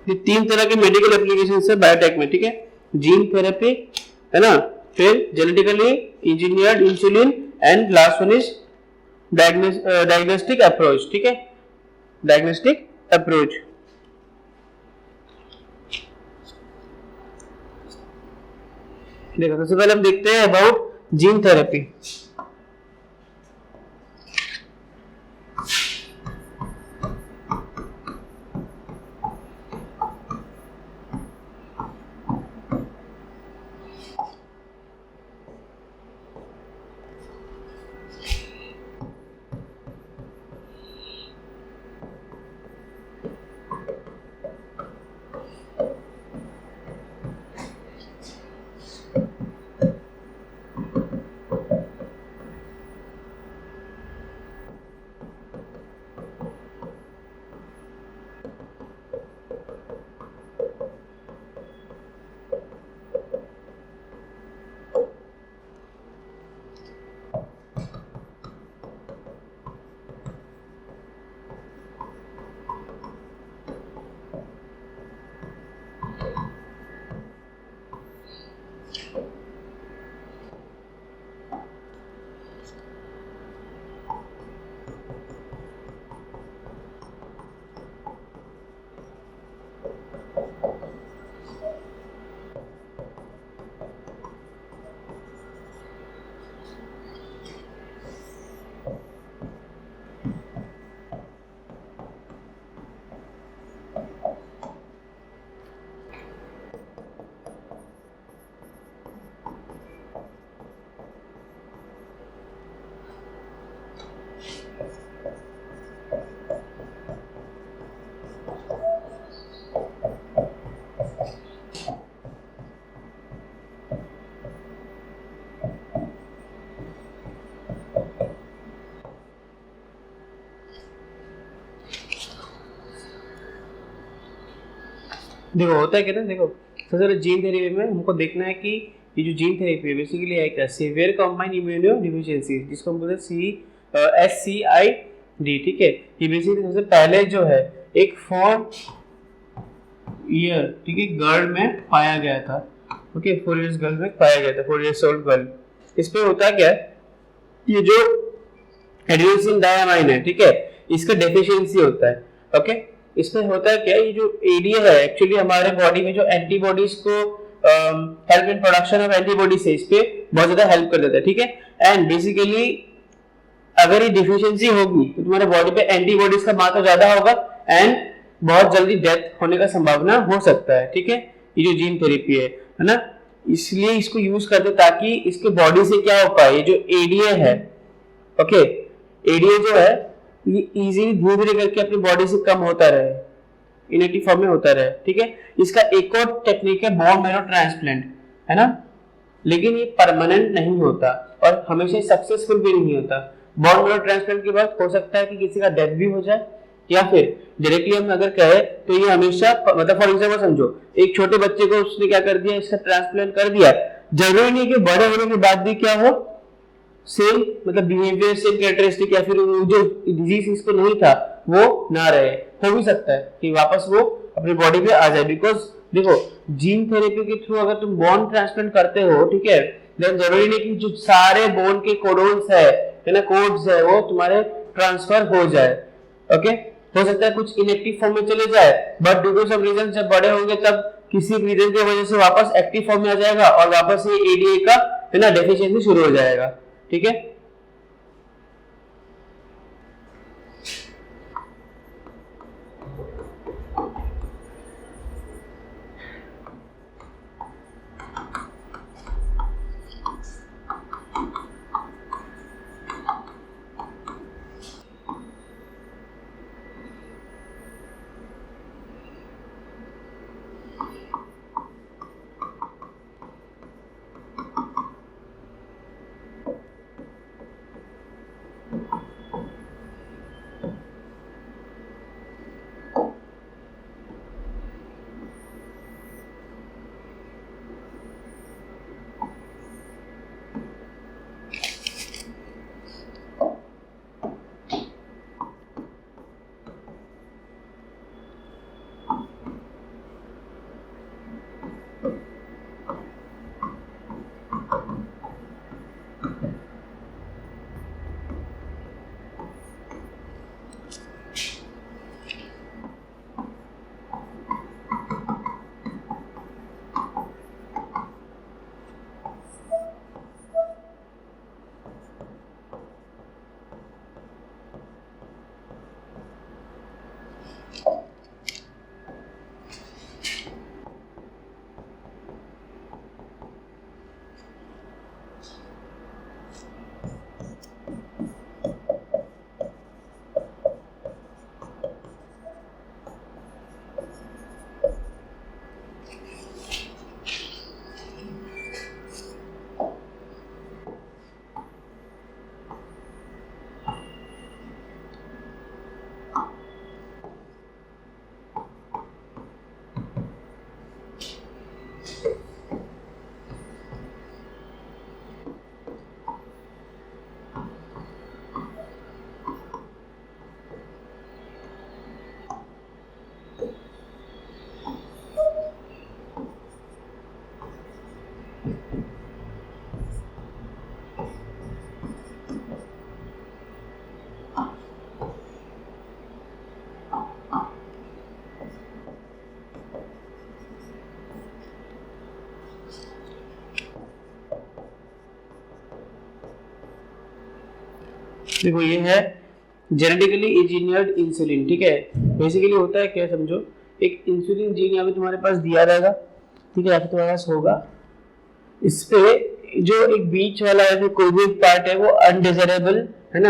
ये 3 तरह के मेडिकल एप्लीकेशन है बायोटेक में, ठीक है। जीन थेरेपी है ना, फिर genetically engineered insulin, and last one is diagnostic approach, ठीक है, डायग्नोस्टिक अप्रोच। देखो सबसे पहले हम देखते हैं अबाउट जीन थेरेपी। देखो होता है क्या ना, देखो सबसे पहले जीन थेरेपी में हमको देखना है कि ये जो जीन थेरेपी है बेसिकली है क्या, सीवियर कंबाइंड इम्यूनो डिफिशियंसी, जिसको हम बोलते हैं SCID, ठीक है। ये बेसिकली सबसे पहले जो है एक 4 ईयर, ठीक है, गर्ल में पाया गया था, ओके, 4 इयर्स गर्ल में पाया गया था, 4 इयर्स ओल्ड गर्ल। इस पे होता क्या है, ये जो एडेनोसिन डायमाइन है, ठीक है, इसका डेफिशिएंसी होता है, ओके। इसमें होता है क्या, ये जो एडीए है एक्चुअली हमारे बॉडी में जो एंटीबॉडीज को help in production of antibodies है, इस पे बहुत ज्यादा हेल्प कर देता है, ठीक है। एंड बेसिकली अगर ये डिफिशियंसी होगी तो तुम्हारे बॉडी पे एंटीबॉडीज का मात्रा ज्यादा होगा एंड बहुत जल्दी डेथ होने का संभावना हो सकता है, ठीक है। ये जो जीन थेरेपी है ना, इसलिए इसको यूज करते ताकि इसके बॉडी से क्या हो पाए, ये जो एडीए है, ओके, एडीए जो है ये इजीली धीरे धीरे करके अपनी बॉडी से कम होता रहे, इनएक्टिव फॉर्म में होता रहे, ठीक है। इसका एक और टेक्निक है बोन मैरो ट्रांसप्लांट, है ना, लेकिन ये परमानेंट नहीं होता और हमेशा सक्सेसफुल भी नहीं होता। बोन मैरो ट्रांसप्लांट के बाद हो सकता है कि किसी का डेथ भी हो जाए, या फिर डायरेक्टली हम अगर कहे तो ये हमेशा, मतलब फॉर एग्जाम्पल समझो एक छोटे बच्चे को उसने क्या कर दिया, इसका ट्रांसप्लांट कर दिया, जरूरी नहीं कि बड़े होने के बाद भी क्या हो, सेम मतलब बिहेवियर, सेम कैरेक्टरिस्टिक, या फिर जो डिजीज इसको नहीं था वो ना रहे, हो भी सकता है कि वापस वो अपनी बॉडी पे आ जाए। बिकॉज देखो जीन थेरेपी के थ्रू अगर तुम बोन ट्रांसप्लांट करते हो, ठीक है, देन जरूरी नहीं कि जो सारे बोन के कोडोन्स है ना, कोड्स है, वो तुम्हारे ट्रांसफर हो जाए, ओके। हो सकता है कुछ इनएक्टिव फॉर्म में चले जाए, but due to some reason जब बड़े होंगे तब किसी रीजन की वजह से वापस एक्टिव फॉर्म में आ जाएगा और वापस ये एडीए का, है ना, डेफिशिएंसी शुरू हो जाएगा, ठीक है। देखो ये है जेनेटिकली इंजीनियर्ड इंसुलिन, ठीक है। बेसिकली होता है क्या, समझो एक इंसुलिन जीन यहाँ पे तुम्हारे पास दिया रहेगा, ठीक है, या फिर तुम्हारे पास होगा। इस पे जो एक बीच वाला है जो कोई भी पार्ट है वो अनडिजायरेबल है ना,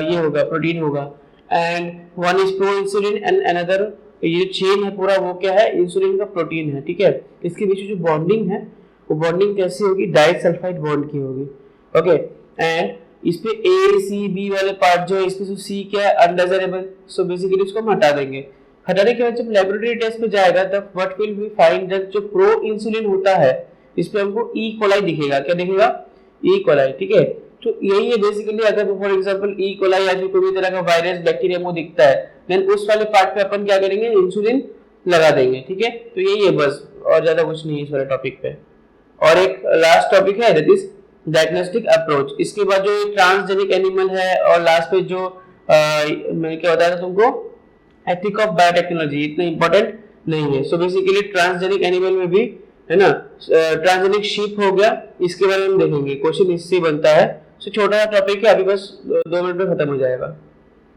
ये होगा प्रोटीन होगा, and one is pro insulin and another, ये चेन है पूरा वो क्या है, इंसुलिन का प्रोटीन है, ठीक है। इसके बीच जो बॉन्डिंग है वो बॉन्डिंग कैसी होगी, डाइसल्फाइड बॉन्ड की होगी, ओके। एंड इस पे ए सी बी वाले पार्ट जो है, इसमें जो सी क्या है अनडिजायरेबल, सो बेसिकली इसको हम हटा देंगे। हटाने के बाद जब लेबोरेटरी टेस्ट पे जाएगा तब what will be find that जो प्रो इंसुलिन होता है इस पे हमको ई कोलाई दिखेगा, क्या दिखेगा, ई कोलाई, ठीक है। तो यही है बेसिकली, अगर फॉर एग्जांपल ई कोलाई या फिर कोई भी तरह का वायरस बैक्टीरिया वो दिखता है, देन उस वाले पार्ट पे अपन क्या करेंगे, इंसुलिन लगा देंगे, ठीक है। तो यही है बस, और ज्यादा कुछ नहीं है इस वाले टॉपिक पे। और एक लास्ट टॉपिक है दैट इज डायग्नोस्टिक अप्रोच। इसके बाद जो ट्रांसजेनिक एनिमल है, और लास्ट पे जो मैंने क्या बताया था तुमको, एथिक ऑफ बायोटेक्नोलॉजी, इतना इंपॉर्टेंट नहीं है। सो बेसिकली ट्रांसजेनिक एनिमल में भी है ना, ट्रांसजेनिक शीप हो गया, इसके बारे में देखेंगे, क्वेश्चन इससे बनता है। सो छोटा सा टॉपिक है, अभी बस 2 मिनट में खत्म हो जाएगा,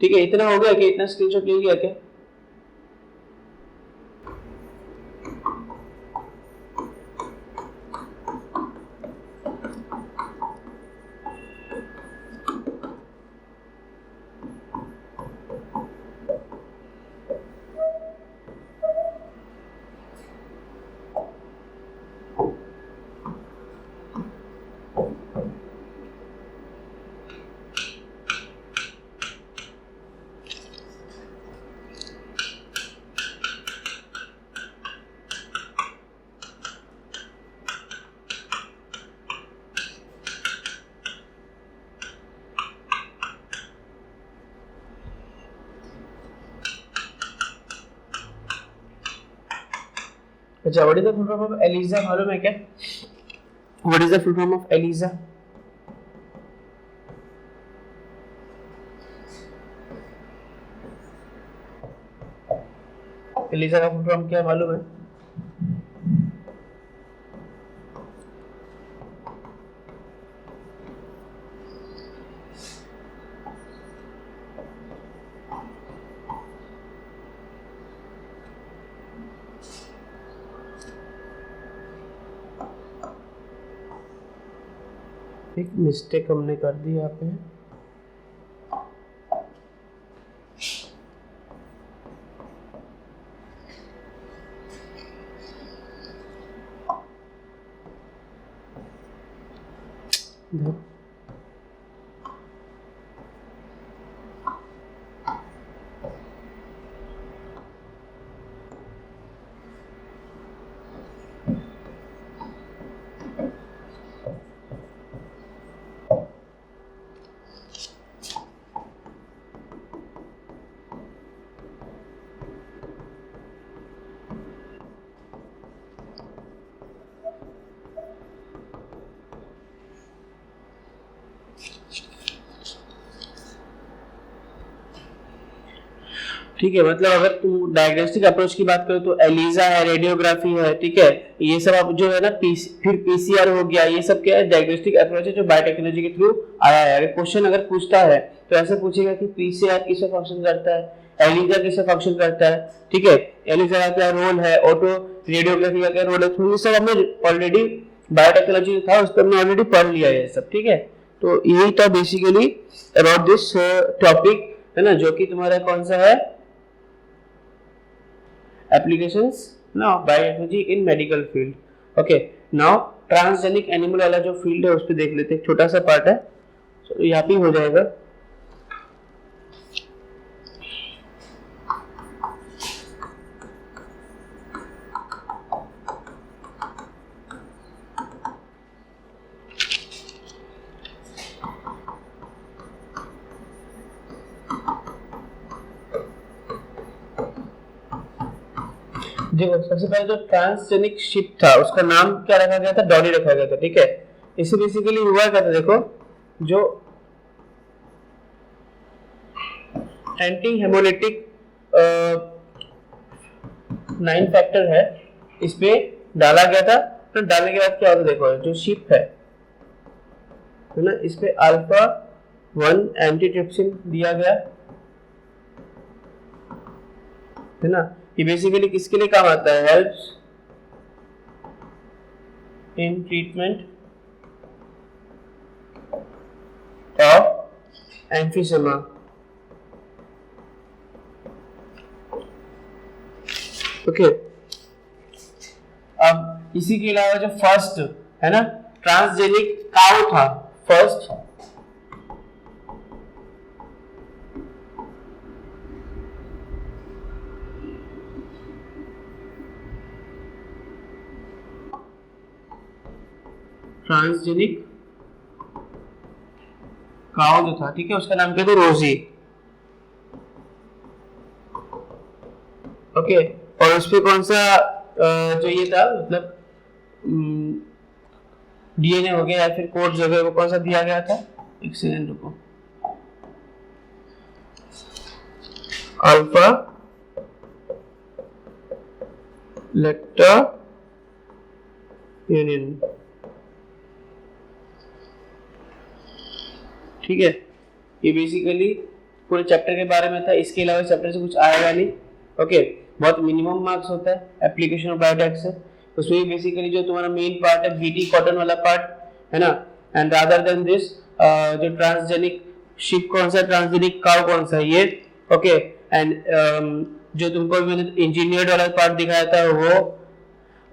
ठीक है। इतना हो गया कि इतना स्क्रीनशॉट ले लिया क्या? अच्छा, what is the full form of ELISA, मालूम है क्या? What is the full form of ELISA? ELISA का फुल फॉर्म क्या है मालूम है? एक मिस्टेक हमने कर दी यहाँ पे, ठीक है। मतलब अगर तुम डायग्नोस्टिक अप्रोच की बात करो तो एलिजा है, रेडियोग्राफी है, ठीक है, ये सब अब जो है ना फिर पीसीआर हो गया, ये सब क्या है, डायग्नोस्टिक अप्रोच है जो बायोटेक्नोलॉजी के थ्रू आया है। अगर क्वेश्चन अगर पूछता है तो ऐसे पूछेगा कि पीसीआर किस फंक्शन करता है, एलिजा किस फंक्शन करता है, ठीक है, एलिजा का क्या रोल है, ऑटो रेडियोग्राफी का क्या रोल है, तो ये सब हमने ऑलरेडी बायोटेक्नोलॉजी था उस पर हमने ऑलरेडी पढ़ लिया है सब, ठीक है। तो यही था बेसिकली अबाउट दिस टॉपिक, है ना, जो कि तुम्हारा कौन सा है, applications now biotechnology in medical field। okay, now transgenic animal वाला जो फील्ड है उस पर देख लेते हैं, छोटा सा पार्ट है, so यहाँ पे हो जाएगा। देखो सबसे पहले जो ट्रांसजेनिक शिप था उसका नाम क्या रखा गया था, डॉली रखा गया था, ठीक है। इससे बेसिकली हुआ क्या था, देखो जो एंटी हेमोलिटिक 9 फैक्टर है इस पे डाला गया था। तो डालने के बाद क्या होता है, देखो जो शिप है ना, इस पे अल्फा 1 एंटीट्रिप्सिन दिया गया है ना। ये बेसिकली किसके लिए काम आता है, helps in treatment of emphysema. Okay, अब इसी के अलावा जो फर्स्ट है ना ट्रांसजेनिक काउ था, फर्स्ट ट्रांसजेनिक काउ जो था, ठीक है, उसका नाम क्या था, रोजी। ओके, और उस पे कौन सा जो ये था, मतलब डीएनए हो गया या फिर कोड जो है वो कौन सा दिया गया था, एक सेकंड रुको, अल्फा लेक्टा यूनियन, ठीक है। ये बेसिकली पूरे चैप्टर के बारे में था, इसके अलावा चैप्टर से कुछ आएगा नहीं। ओके, बहुत मिनिमम मार्क्स होता है एप्लीकेशन ऑफ बायोटेक से, उसमें बेसिकली जो तुम्हारा मेन पार्ट है बीटी कॉटन वाला पार्ट है ना, एंड रादर देन दिस जो ट्रांसजेनिक शिप कौन सा, ट्रांसजेनिक काउ कौन सा, ये ओके। एंड जो तुमको मैंने इंजीनियर्ड वाला पार्ट दिखाया था वो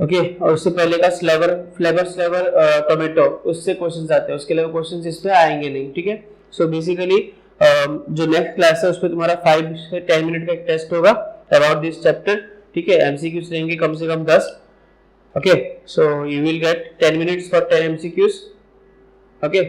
ओके, और उससे पहले का फ्लेवर टोमेटो, उससे क्वेश्चंस आते हैं, उसके अलावा क्वेश्चंस इस पे आएंगे नहीं, ठीक है। सो बेसिकली जो नेक्स्ट क्लास है उस पर तुम्हारा 5 से 10 मिनट का एक टेस्ट होगा अबाउट दिस चैप्टर, ठीक है। एमसीक्यूज रहेंगे कम से कम 10, okay. So you will get 10 minutes for 10 MCQs, okay.